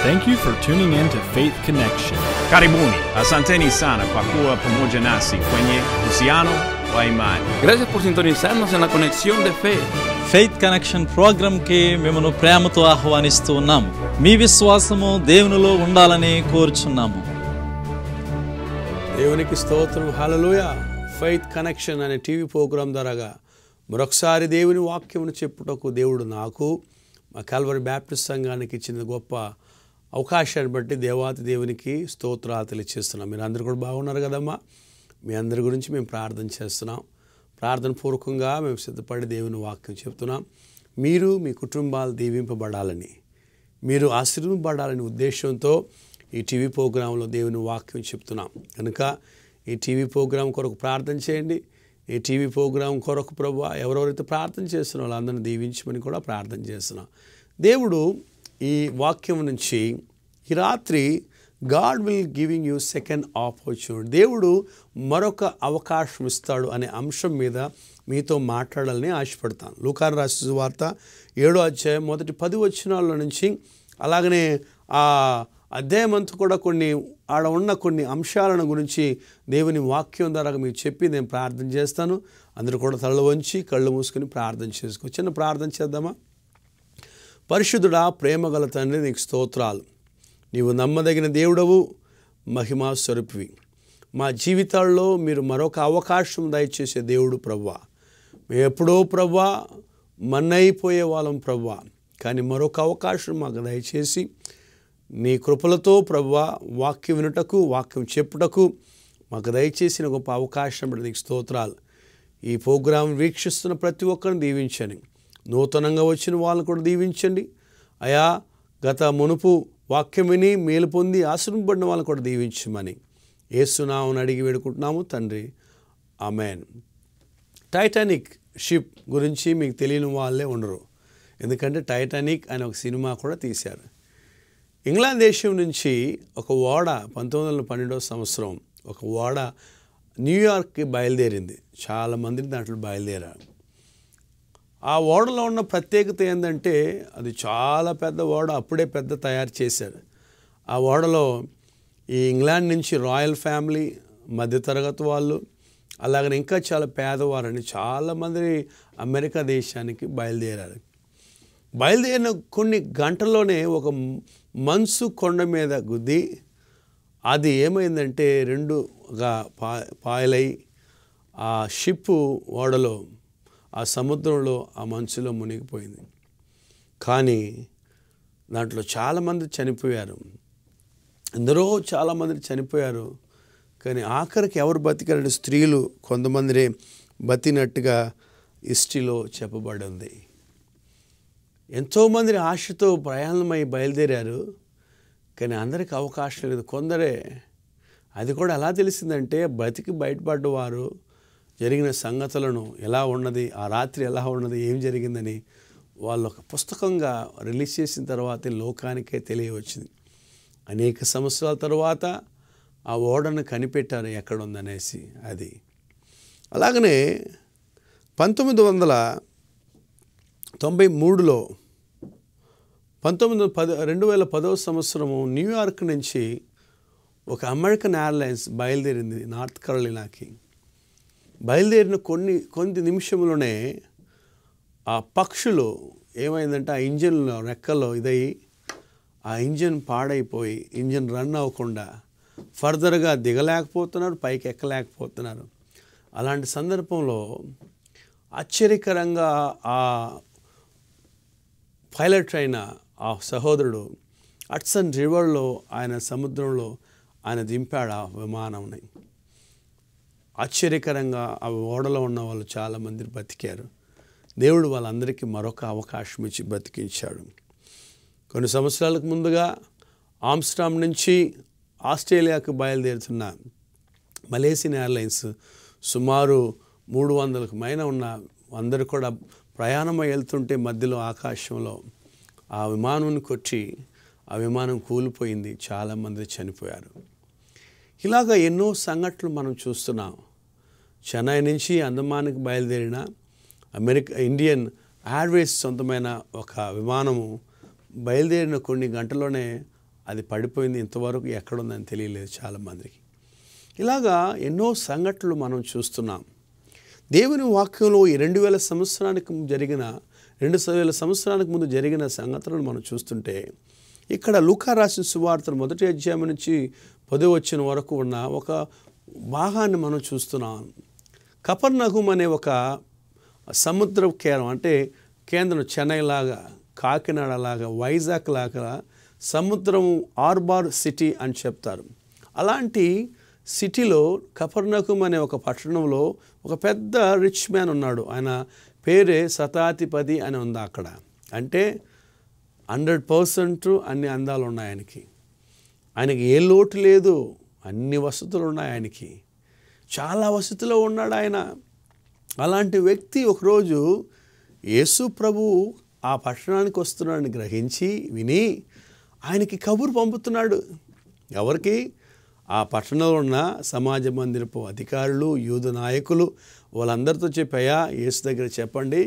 Thank you for tuning in to Faith Connection. Karibuni, asanteni sana kwa kuwa pamoja nasi kwenye uhusiano wa imani. Gracias por sintonizarnos en la conexión de fe. Faith connection ప్రోగ్రామ్కి మిమ్మల్ని ప్రేమతో ఆహ్వానిస్తూ ఉన్నాము. మీ విశ్వాసము దేవునిలో ఉండాలని కోరుచున్నాము. దేవునికి స్తోత్రం, హల్లెలూయా. ఫెయిత్ కనెక్షన్ అనే టీవీ ప్రోగ్రాం ద్వారాగా మరొకసారి దేవుని వాక్యమును చెప్పుటకు దేవుడు నాకు మా కల్వరి బ్యాప్టిస్ట్ సంఘానికి ఇచ్చిన గొప్ప అవకాశాన్ని బట్టి దేవాతి దేవునికి స్తోత్రాలు తెలియజేస్తున్నాం. మీరు అందరూ కూడా బాగున్నారు కదమ్మా. మీ అందరి గురించి మేము ప్రార్థన చేస్తున్నాం. ప్రార్థన పూర్వకంగా మేము సిద్ధపడి దేవుని వాక్యం చెప్తున్నాం. మీరు మీ కుటుంబాలు దీవింపబడాలని, మీరు ఆశీర్వదింపబడాలని ఉద్దేశంతో ఈ టీవీ ప్రోగ్రాంలో దేవుని వాక్యం చెప్తున్నాం. కనుక ఈ టీవీ ప్రోగ్రాం కొరకు ప్రార్థన చేయండి. ఈ టీవీ ప్రోగ్రాం కొరకు ప్రభువా ఎవరెవరైతే ప్రార్థన చేస్తున్నారో వాళ్ళందరినీ దీవించమని కూడా ప్రార్థన చేస్తున్నాం. దేవుడు ఈ వాక్యం నుంచి ఈ రాత్రి God will giving you second opportunity, దేవుడు మరొక అవకాశం ఇస్తాడు అనే అంశం మీద మీతో మాట్లాడాలని ఆశపడతాను. లూకా రాసిన సువార్త 7వ అధ్యాయం మొదటి 10 వచనాల నుంచి అలాగనే ఆ అధ్యాయం అంతా కూడా ఆడ ఉన్న కొన్ని అంశాలను గురించి దేవుని వాక్యం ద్వారా మీకు చెప్పి నేను ప్రార్థన చేస్తాను. అందరూ కూడా తల వంచి కళ్ళు మూసుకొని ప్రార్థన చేసుకో. చిన్న ప్రార్థన చేద్దామా? పరిశుద్ధుడా, ప్రేమగల తండ్రి, నీకు స్తోత్రాలు. నీవు నమ్మదగిన దేవుడవు, మహిమా స్వరూపివి. మా జీవితాల్లో మీరు మరొక అవకాశం దయచేసే దేవుడు ప్రభువా. మేము ఎప్పుడో ప్రభువా మన్నైపోయే వాళ్ళం ప్రభువా, కానీ మరొక అవకాశం మాకు దయచేసి నీ కృపలతో ప్రభువా వాక్యం వినుటకు, వాక్యం చెప్పుటకు మాకు దయచేసిన గొప్ప అవకాశం బట్టి నీకు స్తోత్రాలు. ఈ ప్రోగ్రాం వీక్షిస్తున్న ప్రతి ఒక్కరిని దీవించండి. నూతనంగా వచ్చిన వాళ్ళని కూడా దీవించండి అయా. గత మునుపు వాక్యం విని మేలు పొంది ఆశీర్వదింపబడిన వాళ్ళని కూడా దీవించమని యేసు నామమున అడిగి వేడుకుంటున్నాము తండ్రి, ఆమేన్. టైటానిక్ షిప్ గురించి మీకు తెలియని వాళ్ళే ఉండరు, ఎందుకంటే టైటానిక్ అనే ఒక సినిమా కూడా తీశారు. ఇంగ్లాండ్ దేశం నుంచి ఒక ఓడ 1912వ సంవత్సరం ఒక ఓడ న్యూయార్క్కి బయలుదేరింది. చాలామంది దాంట్లో బయలుదేరారు. ఆ ఓడలో ఉన్న ప్రత్యేకత ఏంటంటే అది చాలా పెద్ద ఓడ, అప్పుడే పెద్ద తయారు చేశారు. ఆ ఓడలో ఈ ఇంగ్లాండ్ నుంచి రాయల్ ఫ్యామిలీ, మధ్యతరగతి వాళ్ళు, అలాగనే ఇంకా చాలా పేదవారని చాలామంది అమెరికా దేశానికి బయలుదేరారు. బయలుదేరిన కొన్ని గంటల్లోనే ఒక మంచు కొండ మీద గుద్ది అది ఏమైందంటే రెండుగా పాయలై ఆ షిప్పు ఓడలో ఆ సముద్రంలో ఆ మంచులో మునిగిపోయింది. కానీ దాంట్లో చాలామంది చనిపోయారు. ఎందరో చాలామంది చనిపోయారు. కానీ ఆఖరికి ఎవరు బతికారంటే స్త్రీలు కొంతమంది బతినట్టుగా హిస్టరీలో చెప్పబడి ఉంది. ఎంతోమంది ఆశతో ప్రయాణమై బయలుదేరారు, కానీ అందరికి అవకాశం లేదు. కొందరే, అది కూడా ఎలా తెలిసిందంటే బతికి బయటపడ్డవారు జరిగిన సంగతులను ఎలా ఉన్నది, ఆ రాత్రి ఎలా ఉన్నది, ఏం జరిగిందని వాళ్ళు ఒక పుస్తకంగా రిలీజ్ చేసిన తర్వాతే లోకానికే తెలియవచ్చింది. అనేక సంవత్సరాల తర్వాత ఆ ఓడను కనిపెట్టారు ఎక్కడ ఉందనేసి. అది అలాగనే 2010 సంవత్సరము న్యూయార్క్ నుంచి ఒక అమెరికన్ ఎయిర్లైన్స్ బయలుదేరింది నార్త్ కరోలినాకి. బయలుదేరిన కొన్ని నిమిషంలోనే ఆ పక్షులు ఏమైందంటే ఆ ఇంజిన్లో రెక్కల్లో ఇదయ్యి ఆ ఇంజిన్ పాడైపోయి ఇంజిన్ రన్ అవ్వకుండా ఫర్దర్గా దిగలేకపోతున్నారు, పైకి ఎక్కలేకపోతున్నారు. అలాంటి సందర్భంలో ఆశ్చర్యకరంగా ఆ పైలట్ అయిన ఆ సహోదరుడు హడ్సన్ రివర్లో ఆయన సముద్రంలో ఆయన దింపాడు ఆ విమానంని. ఆశ్చర్యకరంగా ఆ ఓడలో ఉన్న వాళ్ళు చాలామంది బతికారు. దేవుడు వాళ్ళందరికీ మరొక అవకాశం ఇచ్చి బతికించాడు. కొన్ని సంవత్సరాలకు ముందుగా ఆమ్స్టర్డామ్ నుంచి ఆస్ట్రేలియాకు బయలుదేరుతున్న మలేసియన్ ఎయిర్లైన్స్ సుమారు 300కు పైన ఉన్న అందరూ కూడా ప్రయాణం వెళ్తుంటే మధ్యలో ఆకాశంలో ఆ విమానాన్ని కొట్టి ఆ విమానం కూలిపోయింది. చాలామంది చనిపోయారు. ఇలాగ ఎన్నో సంఘటనలు మనం చూస్తున్నాం. చెన్నై నుంచి అండమాన్కి బయలుదేరిన ఇండియన్ ఎయిర్వేస్ సొంతమైన ఒక విమానము బయలుదేరిన కొన్ని గంటల్లోనే అది పడిపోయింది, ఇంతవరకు ఎక్కడుందని తెలియలేదు చాలామందికి. ఇలాగా ఎన్నో సంఘటనలు మనం చూస్తున్నాం. దేవుని వాక్యంలో ఈ 2000 సంవత్సరానికి జరిగిన 2000 సంవత్సరానికి ముందు జరిగిన సంగతులను మనం చూస్తుంటే, ఇక్కడ లూకా రాసిన సువార్తలు 1వ అధ్యాయం నుంచి 10వ వచనం వరకు ఉన్న ఒక భాగాన్ని మనం చూస్తున్నాం. కపెర్నహూం అనే ఒక సముద్ర కేంద్రం, అంటే కేంద్రం చెన్నై లాగా, కాకినాడ లాగా, వైజాగ్ లాగా సముద్రం ఆర్బార్ సిటీ అని చెప్తారు. అలాంటి సిటీలో కపెర్నహూం అనే ఒక పట్టణంలో ఒక పెద్ద రిచ్ మ్యాన్ ఉన్నాడు. ఆయన పేరే శతాధిపతి అని ఉంది అక్కడ. అంటే 100% అన్ని అందాలు ఉన్నాయి ఆయనకి. ఆయనకి ఏ లోటు లేదు, అన్ని వసతులు ఉన్నాయి ఆయనకి, చాలా వసతిలో ఉన్నాడు ఆయన. అలాంటి వ్యక్తి ఒకరోజు యేసు ప్రభువు ఆ పట్టణానికి వస్తున్నాడని గ్రహించి విని ఆయనకి కబురు పంపుతున్నాడు. ఎవరికి? ఆ పట్టణంలో ఉన్న సమాజ మందిరపు అధికారులు, యూద నాయకులు వాళ్ళందరితో చెప్పాయా, యేసు దగ్గర చెప్పండి,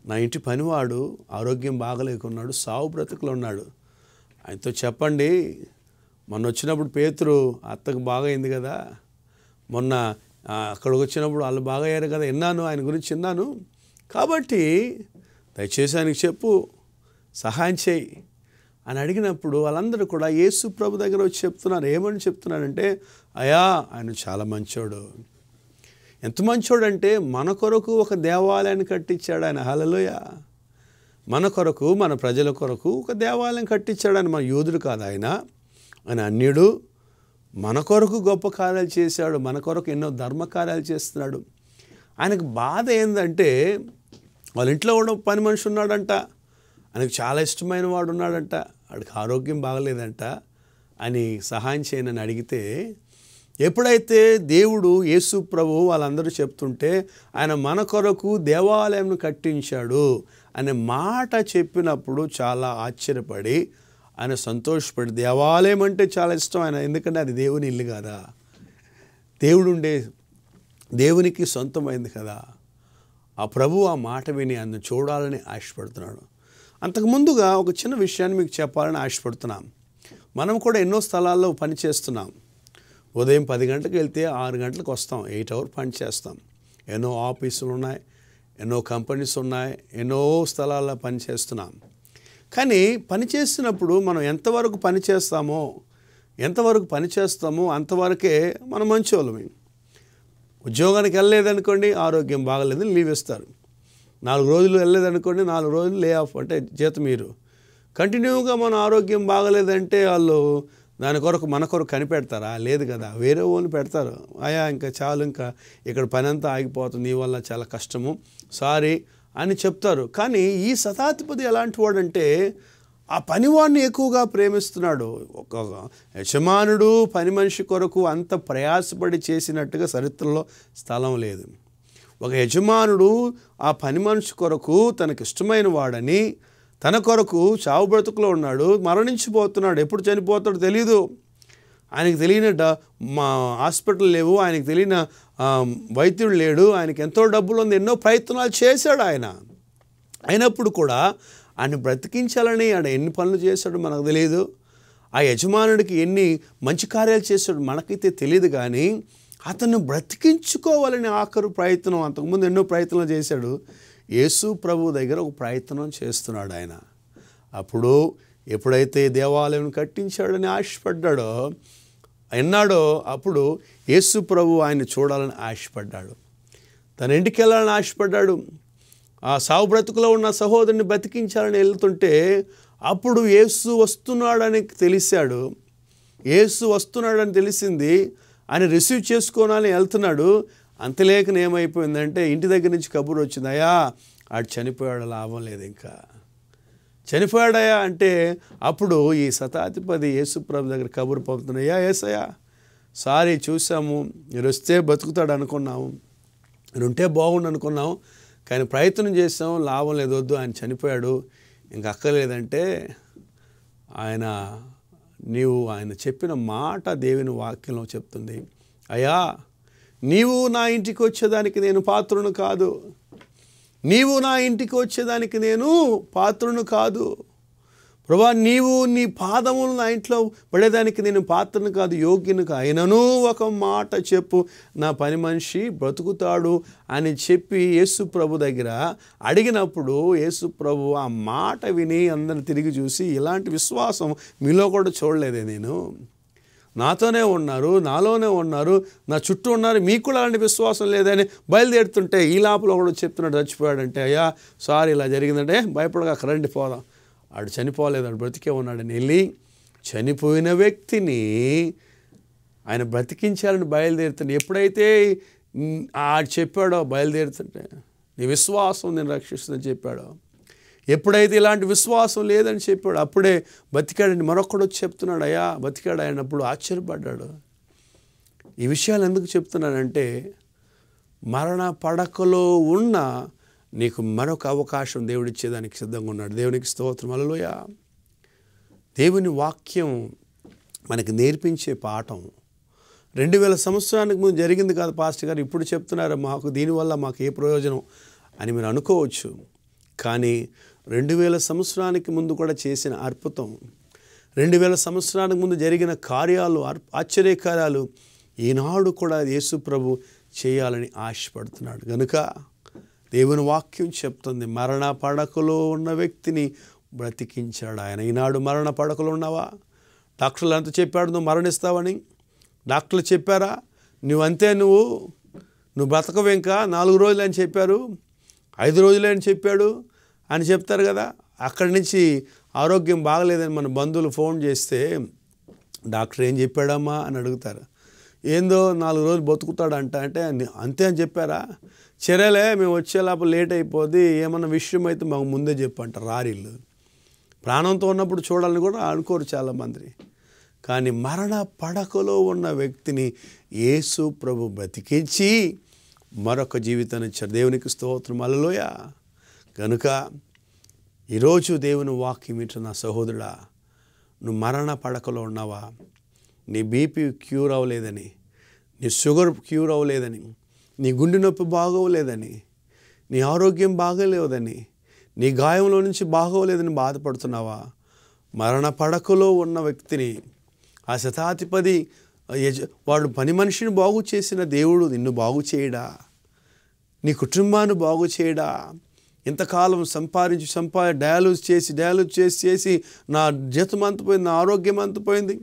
నా ఇంటి పనివాడు ఆరోగ్యం బాగలేకున్నాడు, సావు బ్రతుకులో ఉన్నాడు, ఆయనతో చెప్పండి. మొన్న వచ్చినప్పుడు పేతురు అత్తకు బాగైంది కదా, మొన్న అక్కడికి వచ్చినప్పుడు వాళ్ళు బాగయ్యారు కదా, విన్నాను, ఆయన గురించి విన్నాను, కాబట్టి దయచేసి ఆయనకి చెప్పు, సహాయం చేయి అని అడిగినప్పుడు వాళ్ళందరూ కూడా యేసు ప్రభు దగ్గర వచ్చి చెప్తున్నారు. ఏమని చెప్తున్నాడంటే, అయ్యా ఆయన చాలా మంచోడు. ఎంత మంచోడు అంటే మన కొరకు ఒక దేవాలయాన్ని కట్టించాడు ఆయన. హల్లెలూయా. మన కొరకు, మన ప్రజల కొరకు ఒక దేవాలయం కట్టించాడు ఆయన. మన యోధుడు కాదు ఆయన అన్యుడు. మన కొరకు గొప్ప కార్యాలు చేశాడు, మన కొరకు ఎన్నో ధర్మ కార్యాలు చేస్తున్నాడు. ఆయనకు బాధ ఏంటంటే, వాళ్ళ ఇంట్లో కూడా పని మనిషి ఉన్నాడంట, ఆయనకు చాలా ఇష్టమైన వాడు ఉన్నాడంట, వాడికి ఆరోగ్యం బాగలేదంట అని సహాయం చేయనని అడిగితే, ఎప్పుడైతే దేవుడు యేసు ప్రభు వాళ్ళందరూ చెప్తుంటే ఆయన మన కొరకు దేవాలయం కట్టించాడు అనే మాట చెప్పినప్పుడు చాలా ఆశ్చర్యపడి ఆయన సంతోషపడి, దేవాలయం అంటే చాలా ఇష్టం ఆయన, ఎందుకంటే అది దేవుని ఇల్లు కదా, దేవునికి సొంతమైంది కదా. ఆ ప్రభు ఆ మాట విని ఆయన చూడాలని ఆశపడుతున్నాడు. అంతకుముందుగా ఒక చిన్న విషయాన్ని మీకు చెప్పాలని ఆశపడుతున్నాం. మనం కూడా ఎన్నో స్థలాల్లో పని చేస్తున్నాం. ఉదయం 10 గంటలకు వెళ్తే 6 గంటలకు వస్తాం, 8 hours పని చేస్తాం. ఎన్నో ఆఫీసులు ఉన్నాయి, ఎన్నో కంపెనీస్ ఉన్నాయి, ఎన్నో స్థలాల్లో పని చేస్తున్నాం. కానీ పని చేస్తున్నప్పుడు మనం ఎంతవరకు పని చేస్తామో అంతవరకే మనం మంచోళ్ళమే. ఉద్యోగానికి వెళ్ళలేదనుకోండి, ఆరోగ్యం బాగలేదని లీవ్ ఇస్తారు. 4 రోజులు వెళ్ళలేదనుకోండి, 4 రోజులు లే ఆఫ్, అంటే జీతం మీరు. కంటిన్యూగా మన ఆరోగ్యం బాగలేదంటే వాళ్ళు దాని కొరకు మన కొరకు కనిపెడతారా? లేదు కదా, వేరే వాళ్ళు పెడతారు. అయా ఇంకా చాలు, ఇంకా ఇక్కడ పని అంతా ఆగిపోతుంది, నీ వల్ల చాలా కష్టము, సారీ అని చెప్తారు. కానీ ఈ శతాధిపతి ఎలాంటి వాడంటే ఆ పనివాడిని ఎక్కువగా ప్రేమిస్తున్నాడు. ఒక యజమానుడు పని మనిషి కొరకు అంత ప్రయాసపడి చేసినట్టుగా చరిత్రలో స్థలం లేదు. ఒక యజమానుడు ఆ పని మనిషి కొరకు తనకి ఇష్టమైన వాడని, తన కొరకు చావు బ్రతుకులో ఉన్నాడు, మరణించిపోతున్నాడు, ఎప్పుడు చనిపోతాడో తెలీదు, ఆయనకు తెలియన హాస్పిటల్ లేవు, ఆయనకు తెలియన వైద్యుడు లేడు, ఆయనకి ఎంతో డబ్బులు ఉంది, ఎన్నో ప్రయత్నాలు చేశాడు ఆయన. అయినప్పుడు కూడా ఆయన బ్రతికించాలని ఆయన ఎన్ని పనులు చేశాడు మనకు తెలియదు. ఆ యజమానుడికి ఎన్ని మంచి కార్యాలు చేశాడు మనకైతే తెలియదు. కానీ అతను బ్రతికించుకోవాలని ఆఖరు ప్రయత్నం, అంతకుముందు ఎన్నో ప్రయత్నాలు చేశాడు. యేసు ప్రభు దగ్గర ఒక ప్రయత్నం చేస్తున్నాడు ఆయన. అప్పుడు ఎప్పుడైతే దేవాలయం కట్టించాడని ఆశపడ్డాడో అన్నాడో, అప్పుడు యేసు ప్రభు ఆయన చూడాలని ఆశపడ్డాడు, తన ఇంటికి వెళ్ళాలని ఆశపడ్డాడు. ఆ సావు బ్రతుకులో ఉన్న సహోదరుని బతికించాలని వెళ్తుంటే అప్పుడు యేసు వస్తున్నాడని తెలిసాడు. యేసు వస్తున్నాడని తెలిసింది, ఆయన రిసీవ్ చేసుకోవాలని వెళ్తున్నాడు. అంతలేకన ఏమైపోయిందంటే ఇంటి దగ్గర నుంచి కబురు వచ్చింది, అయ్యా ఆడు చనిపోయాడు, లాభం లేదు, ఇంకా చనిపోయాడయా అంటే అప్పుడు ఈ శతాధిపతి యేసుప్రభు దగ్గర కబురు పంపుతున్నాయ్యా, యేసయ్యా సారీ చూసాము, మీరు వస్తే బతుకుతాడు అనుకున్నాము, మీరు ఉంటే బాగుండు అనుకున్నాము, కానీ ప్రయత్నం చేసాం, లాభం లేదు, వద్దు, ఆయన చనిపోయాడు, ఇంక అక్కర్లేదంటే ఆయన చెప్పిన మాట దేవుని వాక్యంలో చెప్తుంది, అయ్యా నీవు నా ఇంటికి వచ్చేదానికి నేను పాత్రును కాదు, నీవు నా ఇంటికి వచ్చేదానికి నేను పాత్రును కాదు. ప్రభువా, నీవు నీ పాదములు నా ఇంట్లో పడేదానికి నేను పాత్రను కాదు, యోగ్యను అయినను ఒక మాట చెప్పు, నా పని మనిషి బ్రతుకుతాడు అని చెప్పి యేసు ప్రభు దగ్గర అడిగినప్పుడు యేసు ప్రభు ఆ మాట విని అందరిని తిరిగి చూసి, ఇలాంటి విశ్వాసం మీలో కూడా చూడలేదే, నేను నాతోనే ఉన్నారు, నాలోనే ఉన్నారు, నా చుట్టూ ఉన్నారు, మీకు కూడా అలాంటి విశ్వాసం లేదని బయలుదేరుతుంటే ఈ లోపల కూడా చెప్తున్నాడు, చచ్చిపోయాడంటే, అయ్యా సారీ ఇలా జరిగిందంటే భయపడగా కరెంట్ పోదాం, ఆడు చనిపోలేదు, ఆడు బ్రతికే ఉన్నాడని వెళ్ళి చనిపోయిన వ్యక్తిని ఆయన బ్రతికించాలని బయలుదేరుతుంటే, ఎప్పుడైతే ఆడు చెప్పాడో బయలుదేరుతుంటే నీ విశ్వాసం నేను రక్షిస్తుందని చెప్పాడో, ఎప్పుడైతే ఇలాంటి విశ్వాసం లేదని చెప్పాడు అప్పుడే బతికాడని మరొకడు వచ్చి చెప్తున్నాడు, అయ్యా బతికాడు అయినప్పుడు ఆశ్చర్యపడ్డాడు. ఈ విషయాలు ఎందుకు చెప్తున్నానంటే, మరణ పడకలో ఉన్న నీకు మరొక అవకాశం దేవుడిచ్చేదానికి సిద్ధంగా ఉన్నాడు. దేవునికి స్తోత్రం. హల్లెలూయా. దేవుని వాక్యం మనకి నేర్పించే పాఠం 2000 సంవత్సరానికి ముందు జరిగింది కాదు పాస్టర్ గారు, ఇప్పుడు చెప్తున్నారు మాకు, దీనివల్ల మాకు ఏ ప్రయోజనం అని మీరు అనుకోవచ్చు. కానీ 2000 సంవత్సరానికి ముందు కూడా చేసిన అద్భుతం, 2000 సంవత్సరానికి ముందు జరిగిన కార్యాలు, ఆశ్చర్యకార్యాలు ఈనాడు కూడా యేసు ప్రభు చేయాలని ఆశపడుతున్నాడు. కనుక దేవుని వాక్యం చెప్తుంది, మరణ పడకలో ఉన్న వ్యక్తిని బ్రతికించాడు ఆయన. ఈనాడు మరణ పడకలో ఉన్నావా? డాక్టర్లు అంతా చెప్పాడు నువ్వు మరణిస్తావని. డాక్టర్లు చెప్పారా నువ్వు బ్రతకవు ఇంకా 4 రోజులు అని చెప్పారు, 5 రోజులే అని చెప్పాడు అని చెప్తారు కదా. అక్కడి నుంచి ఆరోగ్యం బాగలేదని మన బంధువులు ఫోన్ చేస్తే డాక్టర్ ఏం చెప్పాడమ్మా అని అడుగుతారు. ఏందో 4 రోజులు బతుకుతాడంట అంటే అంతే అని చెప్పారా? చర్యలే మేము వచ్చేలాప లేట్ అయిపోద్ది, ఏమన్నా విషయం అయితే మాకు ముందే చెప్పంట. రారిల్లు ప్రాణంతో ఉన్నప్పుడు చూడాలని కూడా అనుకోరు చాలామంది. కానీ మరణ పడకలో ఉన్న వ్యక్తిని యేసు ప్రభు బ్రతికించి మరొక జీవితాన్ని ఇచ్చారు. దేవునికి స్తోత్రం. హల్లెలూయా. కనుక ఈరోజు దేవుని వాక్యం వింటున్న సహోదరుడా, నువ్వు మరణ పడకలో ఉన్నావా? నీ బీపీ క్యూర్ అవ్వలేదని, నీ షుగర్ క్యూర్ అవ్వలేదని, నీ గుండె నొప్పి బాగోలేదని, నీ ఆరోగ్యం బాగోలేదని, నీ గాయంలో నుంచి బాగోలేదని బాధపడుతున్నావా? మరణ పడకలో ఉన్న వ్యక్తిని ఆ శతాధిపతి వాడు పని మనిషిని బాగు చేసిన దేవుడు నిన్ను బాగు చేయడా? నీ కుటుంబాన్ని బాగు చేయడా? ఇంతకాలం డయాలూజ్ చేసి నా జీతం అంతపోయింది, నా ఆరోగ్యం అంతపోయింది,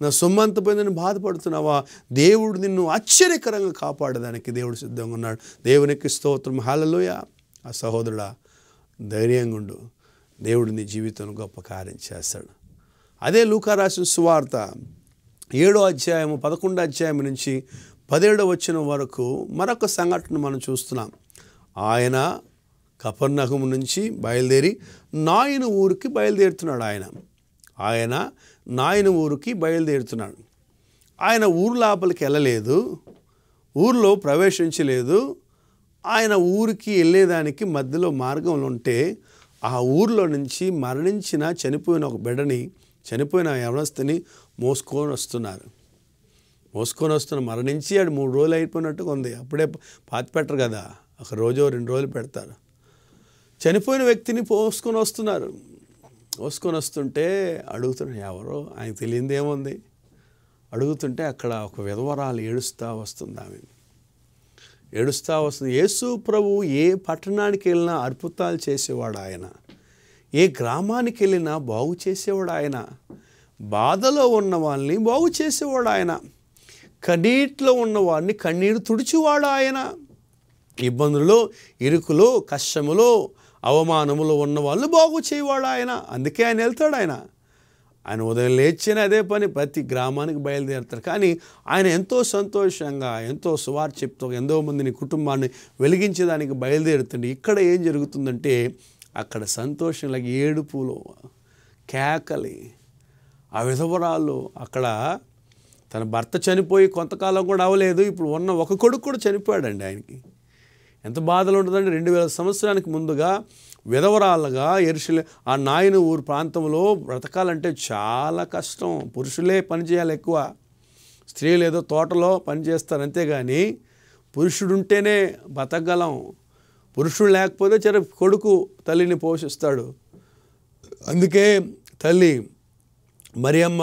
నా సొమ్ము అంతపోయిందని బాధపడుతున్నావా? దేవుడు నిన్ను ఆశ్చర్యకరంగా కాపాడడానికి దేవుడు సిద్ధంగా ఉన్నాడు. దేవునికి స్తోత్రం. హల్లెలూయా. ఆ సహోదరుడా, ధైర్యంగా ఉండు. దేవుడు నీ జీవితంలో గొప్ప కార్యం చేస్తాడు. అదే లూకా రాసిన సువార్త 7వ అధ్యాయము 11వ అధ్యాయం నుంచి 17వ వచనం వరకు మరొక సంఘటన మనం చూస్తున్నాం. ఆయన కపెర్నహూము నుంచి బయలుదేరి నాయిను ఊరికి బయలుదేరుతున్నాడు. ఆయన నాయిను ఊరికి బయలుదేరుతున్నాడు. ఆయన ఊరు లోపలికి వెళ్ళలేదు, ఊరిలో ప్రవేశించలేదు. ఆయన ఊరికి వెళ్ళేదానికి మధ్యలో మార్గంలో ఉంటే ఆ ఊరిలో నుంచి చనిపోయిన ఒక బిడ్డని, చనిపోయిన యవనస్తుని మోసుకొని వస్తున్నారు. మరణించి ఆడు 3 రోజులు అయిపోయినట్టుగా ఉంది. అప్పుడే పాతి పెట్టరు కదా, 1 రోజు 2 రోజులు పెడతారు. చనిపోయిన వ్యక్తిని మోసుకొని వస్తుంటే అడుగుతున్నాడు, ఎవరో ఆయనకు తెలియదు ఏముంది. అడుగుతుంటే అక్కడ ఒక విధవరాలు ఏడుస్తూ వస్తుంది. యేసు ప్రభు ఏ పట్టణానికి వెళ్ళినా అద్భుతాలు చేసేవాడు ఆయన, ఏ గ్రామానికి వెళ్ళినా బాగు చేసేవాడు ఆయన, బాధలో ఉన్న వాళ్ళని బాగు చేసేవాడు ఆయన, కన్నీటిలో ఉన్నవాడిని కన్నీరు తుడిచేవాడు ఆయన, ఇబ్బందులు, ఇరుకులు, కష్టములు, అవమానములు ఉన్న వాళ్ళు బాగు చేయవాడు ఆయన. అందుకే ఆయన వెళ్తాడు. ఆయన ఉదయం లేచిన అదే పని, ప్రతి గ్రామానికి బయలుదేరుతారు. కానీ ఆయన ఎంతో సంతోషంగా, ఎంతో సువార్త చెప్తూ ఎంతో మందిని కుటుంబాన్ని వెలిగించేదానికి బయలుదేరుతుంది. ఇక్కడ ఏం జరుగుతుందంటే అక్కడ సంతోషంలాగా ఏడుపులు, కేకలి, ఆ విధవరాలు అక్కడ తన భర్త చనిపోయి కొంతకాలం కూడా అవ్వలేదు, ఇప్పుడు ఉన్న ఒక కొడుకు కూడా చనిపోయాడండి. ఆయనకి ఎంత బాధలు ఉంటుందంటే 2000 సంవత్సరానికి ముందుగా విధవరాలుగా ఆ నాయన ఊరు ప్రాంతంలో బ్రతకాలంటే చాలా కష్టం. పురుషులే పనిచేయాలి ఎక్కువ, స్త్రీలు ఏదో తోటలో పనిచేస్తారు అంతేగాని పురుషుడుంటేనే బతకగలం. పురుషుడు లేకపోతే కొడుకు తల్లిని పోషిస్తాడు. అందుకే తల్లి మరియమ్మ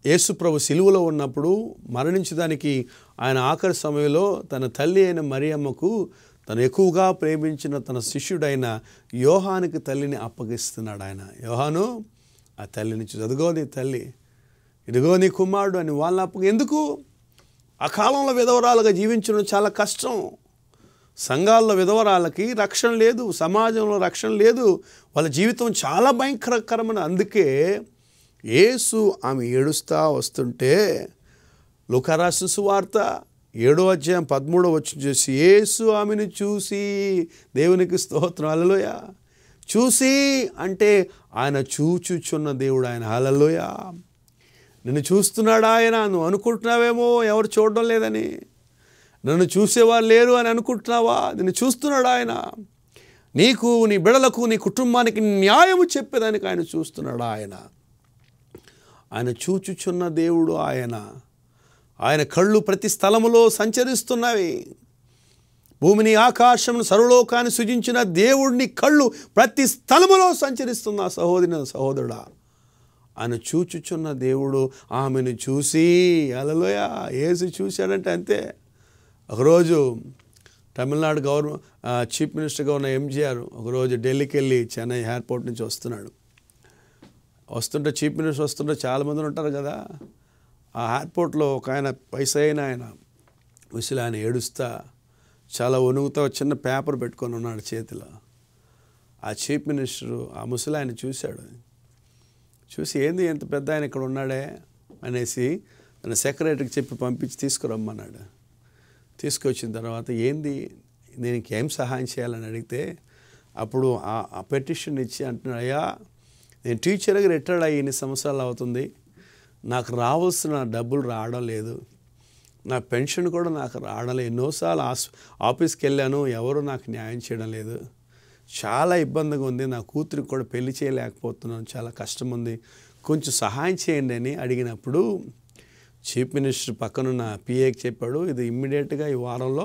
యేసుప్రభు సిలువలో ఉన్నప్పుడు మరణించడానికి ఆయన ఆఖరి సమయంలో తన తల్లి అయిన మరియమ్మకు తను ఎక్కువగా ప్రేమించిన తన శిష్యుడైన యోహానికి తల్లిని అప్పగిస్తున్నాడు ఆయన. యోహాను, ఆ తల్లిని చూసి, అదిగో నీ తల్లి, ఇదిగో నీ కుమారుడు అని వాళ్ళని ఎందుకు? ఆ కాలంలో విధవరాలుగా జీవించడం చాలా కష్టం. సంఘాల్లో విధవరాలకి రక్షణ లేదు, సమాజంలో రక్షణ లేదు, వాళ్ళ జీవితం చాలా భయంకరకరమైన. అందుకే యేసు ఆమె ఏడుస్తూ వస్తుంటే లూకా రాసిన సువార్త 7వ అధ్యాయం 13వ వచనం చూసి, యేసు ఆమెను చూసి, దేవునికి స్తోత్రం, హల్లెలూయా, చూసి అంటే ఆయన చూచుచున్న దేవుడు ఆయన, హల్లెలూయా. నిన్ను చూస్తున్నాడు ఆయన. నువ్వు అనుకుంటున్నావేమో ఎవరు చూడడం లేదని, నన్ను చూసేవారు లేరు అని అనుకుంటున్నావా? నిన్ను చూస్తున్నాడు ఆయన. నీకు, నీ బిడ్డలకు, నీ కుటుంబానికి న్యాయము చెప్పేదానికి ఆయన చూస్తున్నాడు ఆయన. ఆయన చూచుచున్న దేవుడు ఆయన. ఆయన కళ్ళు ప్రతి స్థలములో సంచరిస్తున్నవి. భూమిని, ఆకాశమును, సర్వలోకాన్ని సృజించిన దేవుడిని కళ్ళు ప్రతి స్థలములో సంచరిస్తున్న సహోదరుడా. ఆయన చూచుచున్న దేవుడు ఆమెను చూసి, హల్లెలూయా, యేసు చూశాడంటే అంతే. ఒకరోజు తమిళనాడు చీఫ్ మినిస్టర్గా ఉన్న ఎంజీఆర్ ఒకరోజు ఢిల్లీకి వెళ్ళి చెన్నై ఎయిర్పోర్ట్ నుంచి వస్తున్నాడు. వస్తుంటే చీఫ్ మినిస్టర్ వస్తుంటే చాలామంది ఉంటారు కదా. ఆ ఎయిర్పోర్ట్లో ఒక ఆయన వయసైన ఆయన ముసలి ఆయన ఏడుస్తా చాలా వణుగుతా చిన్న పేపర్ పెట్టుకొని ఉన్నాడు చేతిలో. ఆ చీఫ్ మినిస్టరు ఆ ముసలి ఆయన చూశాడు. చూసి, ఏంది ఎంత పెద్ద ఆయన ఇక్కడ ఉన్నాడే అనేసి తన సెక్రటరీకి చెప్పి పంపించి తీసుకురమ్మన్నాడు. తీసుకొచ్చిన తర్వాత, ఏంది, నేను ఇంకేం సహాయం చేయాలని అడిగితే అప్పుడు ఆ పెటిషన్ ఇచ్చి అంటున్నాడు, అయ్యా, నేను టీచర్గా రిటైర్డ్ అయ్యి ఇన్ని సంవత్సరాలు అవుతుంది, నాకు రావాల్సిన డబ్బులు రావడం లేదు, నా పెన్షన్ కూడా నాకు రావడం లేదు, ఎన్నోసార్లు ఆఫీస్కి వెళ్ళాను, ఎవరు నాకు న్యాయం చేయడం లేదు, చాలా ఇబ్బందిగా ఉంది, నా కూతురికి కూడా పెళ్లి చేయలేకపోతున్నాను, చాలా కష్టం ఉంది, కొంచెం సహాయం చేయండి అని అడిగినప్పుడు చీఫ్ మినిస్టర్ పక్కనున్న పిఏకి చెప్పాడు, ఇది ఇమ్మీడియట్గా ఈ వారంలో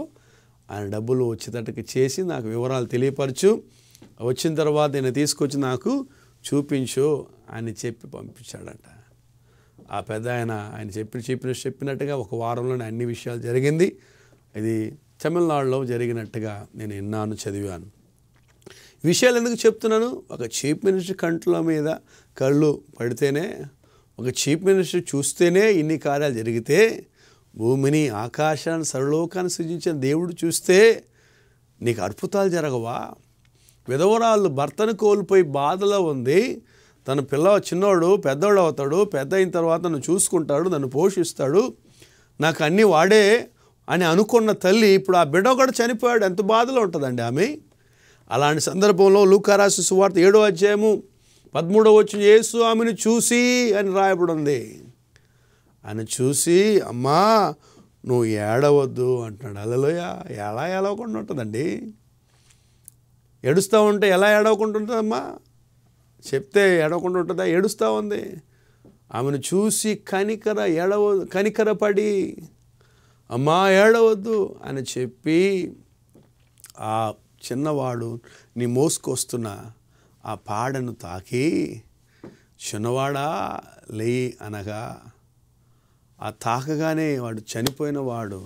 ఆయన డబ్బులు వచ్చేటట్టుకి చేసి నాకు వివరాలు తెలియపరచు, వచ్చిన తర్వాత నేను తీసుకొచ్చి నాకు చూపించు అని చెప్పి పంపించాడట. ఆ పెద్ద ఆయన చీఫ్ మినిస్టర్ చెప్పినట్టుగా ఒక వారంలోనే అన్ని విషయాలు జరిగింది. ఇది తమిళనాడులో జరిగినట్టుగా నేను విన్నాను, చదివాను. విషయాలు ఎందుకు చెప్తున్నాను? ఒక చీఫ్ మినిస్టర్ కంట్ల మీద కళ్ళు పడితేనే, ఒక చీఫ్ మినిస్టర్ చూస్తేనే ఇన్ని కార్యాలు జరిగితే, భూమిని, ఆకాశాన్ని, సర్వలోకాన్ని సృజించిన దేవుడు చూస్తే నీకు అద్భుతాలు జరగవా? విధవరాలు భర్తను కోల్పోయి బాధలో ఉంది, తన చిన్నోడు పెద్దోడు అవుతాడు, పెద్ద అయిన తర్వాత నన్ను చూసుకుంటాడు, నన్ను పోషిస్తాడు, నాకు అన్నీ వాడే అని అనుకున్న తల్లి ఇప్పుడు ఆ బిడ్డ కూడా చనిపోయాడు, ఎంత బాధలో ఉంటుందండి ఆమె. అలాంటి సందర్భంలో లూకా రాసిన సువార్త 7వ అధ్యాయము 13వ వచనం, యేసు ఆమెను చూసి అని రాయబడి ఉంది. ఆయన చూసి, అమ్మా నువ్వు ఏడవద్దు అంటున్నాడు. హల్లెలూయా. ఎలా ఏడవకుండా ఉంటుందండి? ఏడుస్తూ ఉంటే ఎలా ఏడవకుండా ఉంటుందమ్మా? చెప్తే ఏడవకుండా ఉంటుందా? ఏడుస్తూ ఉంది. ఆమెను చూసి కనికరపడి, అమ్మా ఏడవద్దు అని చెప్పి ఆ చిన్నవాడు నీ మోసుకొస్తున్న ఆ పాడను తాకి, చిన్నవాడా లేయి అనగా, ఆ తాకగానే వాడు చనిపోయిన వాడు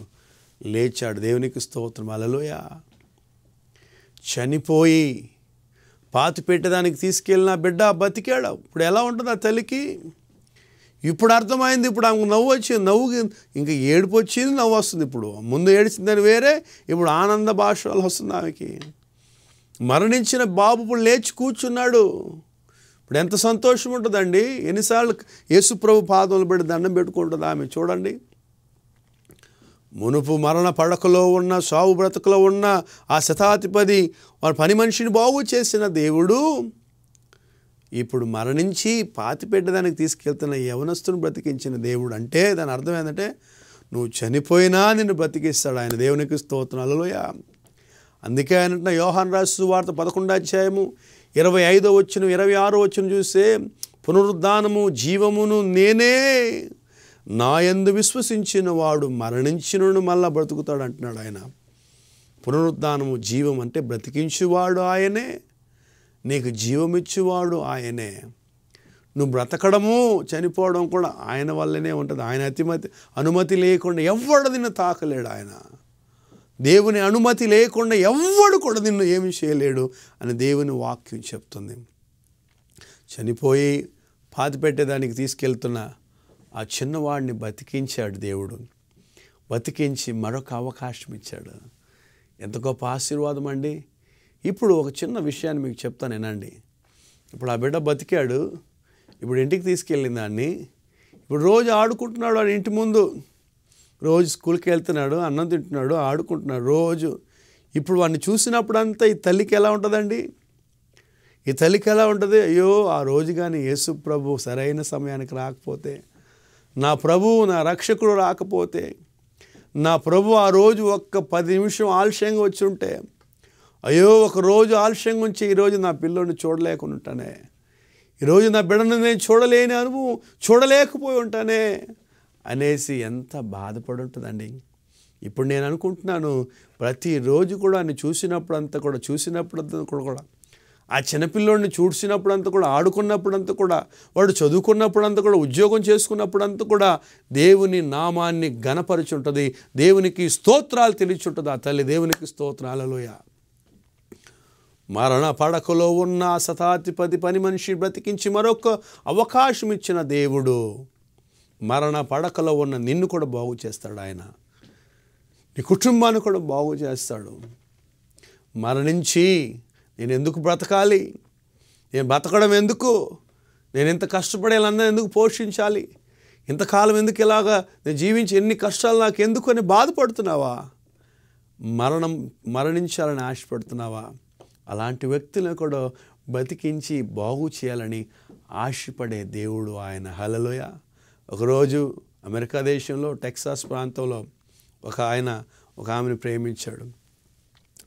లేచాడు. దేవునికి స్తోత్రం, హల్లెలూయా. చనిపోయి పాతి పెట్టేదానికి తీసుకెళ్ళిన బిడ్డ బతికాడు. ఇప్పుడు ఎలా ఉంటుంది ఆ తల్లికి? ఇప్పుడు అర్థమైంది. ఇప్పుడు ఆమెకు నవ్వు వచ్చింది, నవ్వుకి ఇంకా ఏడుపు వచ్చింది, నవ్వు వస్తుంది. ఇప్పుడు ముందు ఏడిచిందని వేరే, ఇప్పుడు ఆనంద భాషలు వస్తుంది ఆమెకి. మరణించిన బాబు ఇప్పుడు లేచి కూర్చున్నాడు. ఇప్పుడు ఎంత సంతోషం ఉంటుందండి. ఎన్నిసార్లు యేసుప్రభు పాదములు పెట్టి దండం పెట్టుకుంటుంది ఆమె. చూడండి, మునుపు మరణ పడకలో ఉన్న, సావు బ్రతుకులో ఉన్న ఆ శతాధిపతి వారి పని మనిషిని బాగు చేసిన దేవుడు ఇప్పుడు మరణించి పాతి పెట్టడానికి తీసుకెళ్తున్న యవనస్తుని బ్రతికించిన దేవుడు. అంటే దాని అర్థం ఏంటంటే, నువ్వు చనిపోయినా నిన్ను బ్రతికిస్తాడు ఆయన. దేవునికి స్తోత్రం, హల్లెలూయా. అందుకే ఆయన యోహాను రాసిన సువార్త 11వ అధ్యాయము 25వ వచనం 26వ వచనం చూస్తే, పునరుద్ధానము జీవమును నేనే, నా యందు విశ్వసించిన వాడు మరణించినను మళ్ళా బ్రతుకుతాడు అంటున్నాడు ఆయన. పునరుద్ధానము జీవం అంటే బ్రతికించువాడు ఆయనే. నీకు జీవమిచ్చువాడు ఆయనే. నువ్వు బ్రతకడము చనిపోవడం కూడా ఆయన వల్లనే ఉంటుంది. ఆయన అనుమతి లేకుండా ఎవ్వడు నిన్ను తాకలేడు. ఆయన దేవుని అనుమతి లేకుండా ఎవ్వడు కూడా నిన్ను ఏమి చేయలేడు అని దేవుని వాక్యం చెప్తుంది. చనిపోయి పాతిపెట్టేదానికి తీసుకెళ్తున్న ఆ చిన్నవాడిని బతికించాడు దేవుడు. బతికించి మరొక అవకాశం ఇచ్చాడు. ఎంత గొప్ప ఆశీర్వాదం అండి. ఇప్పుడు ఒక చిన్న విషయాన్ని మీకు చెప్తాను వినండి. ఇప్పుడు ఆ బిడ్డ బతికాడు. ఇప్పుడు ఇంటికి తీసుకెళ్ళిన దాన్ని ఇప్పుడు రోజు ఆడుకుంటున్నాడు. వాడు ఇంటి ముందు రోజు స్కూల్కి వెళ్తున్నాడు, అన్నం తింటున్నాడు, ఆడుకుంటున్నాడు రోజు. ఇప్పుడు వాడిని చూసినప్పుడంతా ఈ తల్లికి ఎలా ఉంటుందండి? ఈ తల్లికి ఎలా ఉంటుంది? అయ్యో, ఆ రోజు కానీ యేసు ప్రభు సరైన సమయానికి రాకపోతే, నా ప్రభువు నా రక్షకుడు రాకపోతే, నా ప్రభు ఆ రోజు ఒక్క 10 నిమిషం ఆలస్యంగా వచ్చి ఉంటే, అయ్యో ఒక రోజు ఆలస్యంగా ఉంచి ఈరోజు నా పిల్లోని చూడలేకుండా ఉంటానే, ఈరోజు నా బిడ్డను నేను చూడలేని అనుభవం చూడలేకపోయి ఉంటానే అనేసి ఎంత బాధపడి ఉంటుందండి. ఇప్పుడు నేను అనుకుంటున్నాను, ప్రతిరోజు కూడా ఆయన చూసినప్పుడంతా కూడా ఆ చిన్నపిల్లోడిని చూసినప్పుడంతా కూడా, ఆడుకున్నప్పుడంతా కూడా, వాడు చదువుకున్నప్పుడంతా కూడా, ఉద్యోగం చేసుకున్నప్పుడంతా కూడా దేవుని నామాన్ని ఘనపరిచుంటుంది. దేవునికి స్తోత్రాలు తెలియచుంటుంది ఆ తల్లి. దేవునికి స్తోత్రాలు. హల్లెలూయా. మరణ పడకలో ఉన్న శతాధిపతి పని మనిషి బ్రతికించి మరొక అవకాశం ఇచ్చిన దేవుడు మరణ పడకలో ఉన్న నిన్ను కూడా బాగు చేస్తాడు. ఆయన నీ కుటుంబాన్ని కూడా బాగు చేస్తాడు. మరణించి నేను ఎందుకు బ్రతకాలి, నేను బ్రతకడం ఎందుకు, నేను ఇంత కష్టపడేలందరూ ఎందుకు పోషించాలి, ఇంతకాలం ఎందుకు ఇలాగా నేను జీవించి ఎన్ని కష్టాలు నాకు ఎందుకు అని బాధపడుతున్నావా? మరణించాలని ఆశపడుతున్నావా? అలాంటి వ్యక్తులను కూడా బతికించి బాగు చేయాలని ఆశపడే దేవుడు ఆయన. హల్లెలూయా. ఒకరోజు అమెరికా దేశంలో టెక్సాస్ ప్రాంతంలో ఒక ఆమెను ప్రేమించాడు.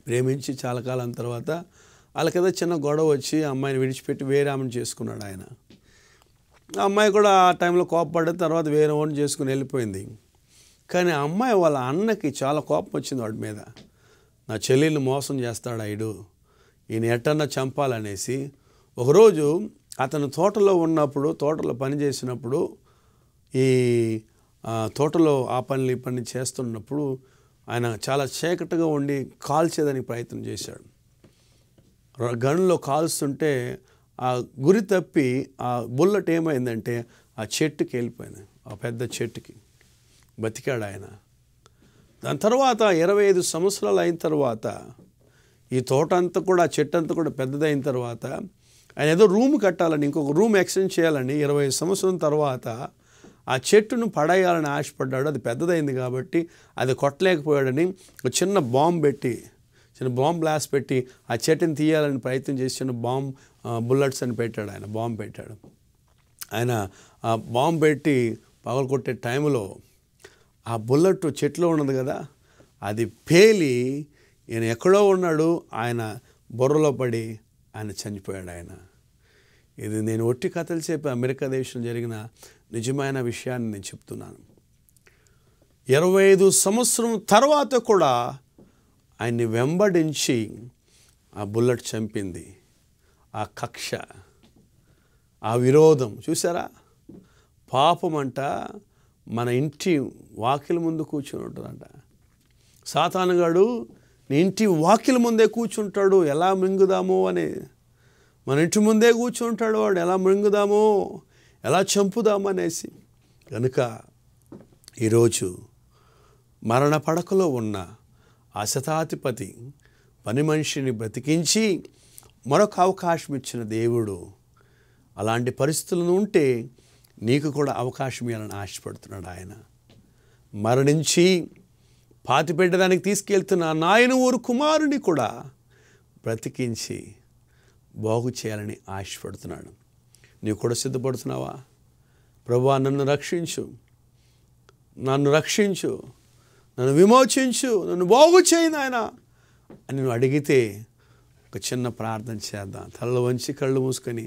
ప్రేమించి చాలా కాలం తర్వాత వాళ్ళకేదో చిన్న గొడవ వచ్చి అమ్మాయిని విడిచిపెట్టి వేరే ఆమెను చేసుకున్నాడు ఆయన. ఆ అమ్మాయి కూడా ఆ టైంలో కోపపడ్డ తర్వాత వేరే వాడిని చేసుకుని వెళ్ళిపోయింది. కానీ ఆ అమ్మాయి వాళ్ళ అన్నకి చాలా కోపం వచ్చింది వాడి మీద. నా చెల్లెల్ని మోసం చేస్తాడు ఈయన ఎట్టన్నా చంపాలనేసి. ఒకరోజు అతను తోటలో పని చేసినప్పుడు, ఈ తోటలో ఆ పని చేస్తున్నప్పుడు ఆయన చాలా చీకటిగా ఉండి కాల్చేదానికి ప్రయత్నం చేశాడు. గన్లో కాల్స్తుంటే ఆ గురి తప్పి ఆ బుల్లెట్ ఏమైందంటే ఆ చెట్టుకి వెళ్ళిపోయింది, ఆ పెద్ద చెట్టుకి. బతికాడు ఆయన. దాని తర్వాత 25 సంవత్సరాలు అయిన తర్వాత ఈ తోట అంతా కూడా, చెట్టు అంతా కూడా పెద్దదైన తర్వాత ఆయన ఏదో రూమ్ కట్టాలని, ఇంకొక రూమ్ ఎక్స్టెండ్ చేయాలని 20 సంవత్సరం తర్వాత ఆ చెట్టును పడేయాలని ఆశపడ్డాడు. అది పెద్దదైంది కాబట్టి అది కొట్టలేకపోయాడని ఒక చిన్న బాంబ్ బ్లాస్ట్ పెట్టి ఆ చెట్టుని తీయాలని ప్రయత్నం చేసి చిన్న బుల్లెట్స్ అని పెట్టాడు. ఆయన బాంబు పెట్టాడు. ఆయన ఆ బాంబు పెట్టి పగలగొట్టే టైంలో ఆ బుల్లెట్ చెట్లో ఉన్నది కదా, అది పేలి ఈయన ఎక్కడో ఉన్నాడు, ఆయన బుర్రలో పడి ఆయన చనిపోయాడు. ఆయన ఇది నేను ఒట్టి కథలు చెప్పి అమెరికా దేశంలో జరిగిన నిజమైన విషయాన్ని నేను చెప్తున్నాను. 25 సంవత్సరం తర్వాత కూడా ఆయన్ని వెంబడించి ఆ బుల్లెట్ చంపింది. ఆ కక్ష, ఆ విరోధం చూసారా? పాపం అంట మన ఇంటి వాకిలి ముందు కూర్చుని ఉంటుందంట. సాతానుగాడు నీ ఇంటి వాకిలి ముందే కూర్చుంటాడు, ఎలా మింగుదామో అని. మన ఇంటి ముందే కూర్చుంటాడు వాడు, ఎలా మింగుదామో, ఎలా చంపుదామో అనేసి. కనుక ఈరోజు మరణ పడకలో ఉన్న ఆ శతాధిపతి పని మనిషిని బ్రతికించి మరొక అవకాశం ఇచ్చిన దేవుడు అలాంటి పరిస్థితులను ఉంటే నీకు కూడా అవకాశం ఇవ్వాలని ఆశపడుతున్నాడు. ఆయన మరణించి పాతిపెట్టడానికి తీసుకెళ్తున్న నాయన ఊరు కుమారుని కూడా బ్రతికించి బాగు చేయాలని ఆశపడుతున్నాడు. నీవు కూడా సిద్ధపడుతున్నావా? ప్రభువా, నన్ను రక్షించు, నన్ను విమోచించు, నన్ను బాగు చేయి నాయన అని నువ్వు అడిగితే ఒక చిన్న ప్రార్థన చేద్దాం. తలలో వంచి కళ్ళు మూసుకొని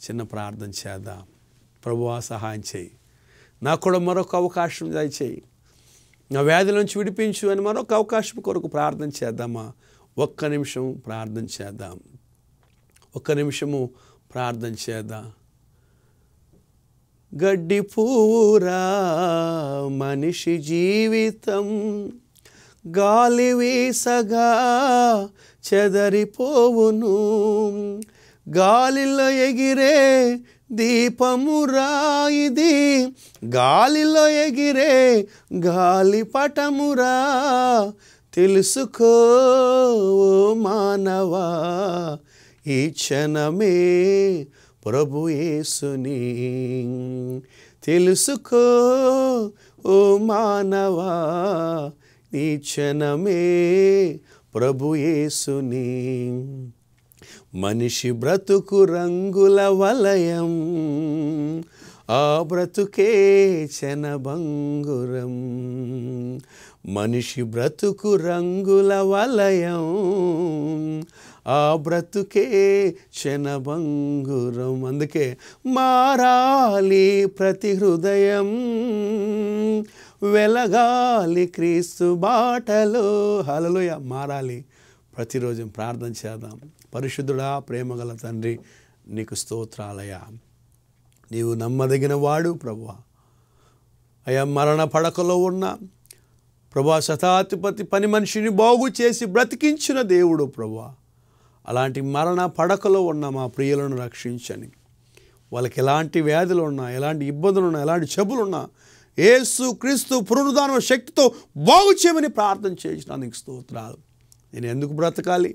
చిన్న ప్రార్థన చేద్దాం. ప్రభువా, సహాయం చేయి, నాకు కూడా మరొక అవకాశం దయచేయి, నా వ్యాధి నుంచి విడిపించు అని మరొక అవకాశం కొరకు ప్రార్థన చేద్దామా? ఒక్క నిమిషం ప్రార్థన చేద్దాం. ఒక్క నిమిషము ప్రార్థన చేద్దాం. గడ్డి పువ్వురా మనిషి జీవితం, గాలి వీసగా చెదరిపోవును, గాలిలో ఎగిరే దీపమురా ఇది, గాలిలో ఎగిరే గాలిపటమురా, తెలుసుకో మానవా ఈ క్షణమే ప్రభు యేసుని, తెలుసుకో ఓ మానవా ఈ క్షణమే ప్రభు యేసుని. మనిషి బ్రతుకు రంగుల వలయం, ఆ బ్రతుకే చెనబంగురం. మనిషి బ్రతుకు రంగుల వలయం, ఆ బ్రతుకే చెనబంగురం. అందుకే మారాలి ప్రతి హృదయం, వెలగాలి క్రీస్తు బాటలో. హల్లెలూయా. మారాలి. ప్రతిరోజు ప్రార్థన చేద్దాం. పరిశుద్ధుడా, ప్రేమగల తండ్రి, నీకు స్తోత్రాలయ్యా. నీవు నమ్మదగిన వాడు ప్రభువా. అయ్యా, మరణ పడకలో ఉన్న ప్రభువా, శతాధిపతి పని మనిషిని బాగు చేసి బ్రతికించిన దేవుడు ప్రభువా. అలాంటి మరణ పడకలో ఉన్న మా ప్రియులను రక్షించని, వాళ్ళకి ఎలాంటి వ్యాధులు ఉన్నా, ఎలాంటి ఇబ్బందులు ఉన్నా, ఎలాంటి చెబులున్నా యేసు క్రీస్తు పునరుద్ధాన శక్తితో బాగు చేయమని ప్రార్థన చేసినందుకు స్తోత్రాలు. నేను ఎందుకు బ్రతకాలి,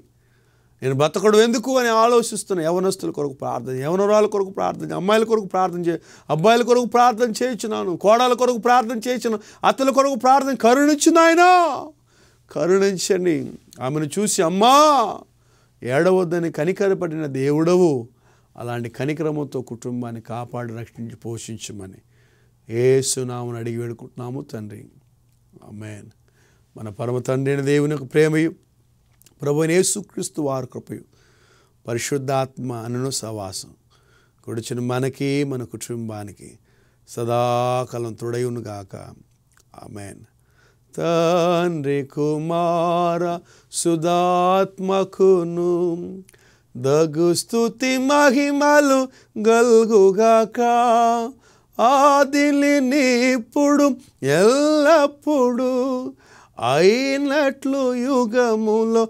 నేను బ్రతకడం ఎందుకు అని ఆలోచిస్తున్న యవనస్తుల కొరకు ప్రార్థన, యవనరాల కొరకు ప్రార్థన, అమ్మాయిల కొరకు ప్రార్థన అబ్బాయిల కొరకు ప్రార్థన చేయించున్నాను, కోడల కొరకు ప్రార్థన చేయించున్నాను, అత్తల కొరకు ప్రార్థన. కరుణించు నాయనా, కరుణించండి. ఆమెను చూసి అమ్మా ఏడవద్దని కనికరపడిన దేవుడవు. అలాంటి కనికరముతో కుటుంబాన్ని కాపాడి రక్షించి పోషించమని యేసు నామమున అడిగి వేడుకుంటున్నాము తండ్రి. ఆమేన్. మన పరమ తండ్రి అయిన దేవుని యొక్క ప్రేమయు, ప్రభువైన యేసుక్రీస్తు వారి కృపయు, పరిశుద్ధాత్మ అనును సవాసం కొడుచిన మనకి మన కుటుంబానికి సదాకాలం తోడయును గాక. ఆమేన్. తండ్రి కుమార సుధాత్మకును దగు స్తుతి మహిమలు గల్గుగాక, ఆదిలిని ఇప్పుడు ఎల్లప్పుడు అయినట్లు యుగములో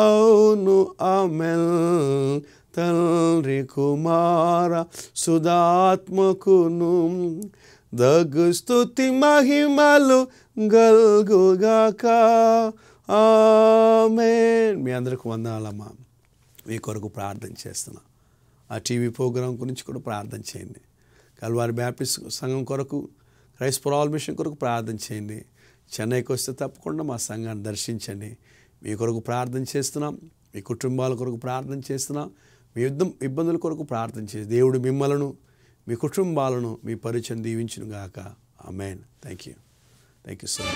అవును. ఆమేన్. తండ్రి కుమార సుధాత్మకును దగు స్తుతి మహిమలు గల్గుగాక. ఆమేన్. మీ అందరికి వందనాలమ్మా. మీ కొరకు ప్రార్థన చేస్తున్నా. ఆ టీవీ ప్రోగ్రాం గురించి కూడా ప్రార్థన చేయండి. కల్వారి బ్యాప్టిస్ట్ సంఘం కొరకు, క్రైస్ట్ ఫర్ ఆల్ మిషన్ కొరకు ప్రార్థన చేయండి. చెన్నైకి వస్తే తప్పకుండా మా సంఘాన్ని దర్శించండి. మీ కొరకు ప్రార్థన చేస్తున్నాం, మీ కుటుంబాల కొరకు ప్రార్థన చేస్తున్నాం, మీ ఇబ్బందుల కొరకు ప్రార్థన చేసి దేవుడు మిమ్మలను, మీ కుటుంబాలను, మీ పరిచయం దీవించును గాక. ఆమేన్. Thank you so much.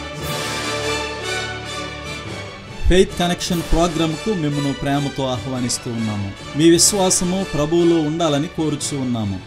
Faith connection ప్రోగ్రాంకు మిమ్మల్ని ప్రేమతో ఆహ్వానిస్తూ ఉన్నాము. మీ విశ్వాసము ప్రభువులో ఉండాలని కోరుచూ ఉన్నాము.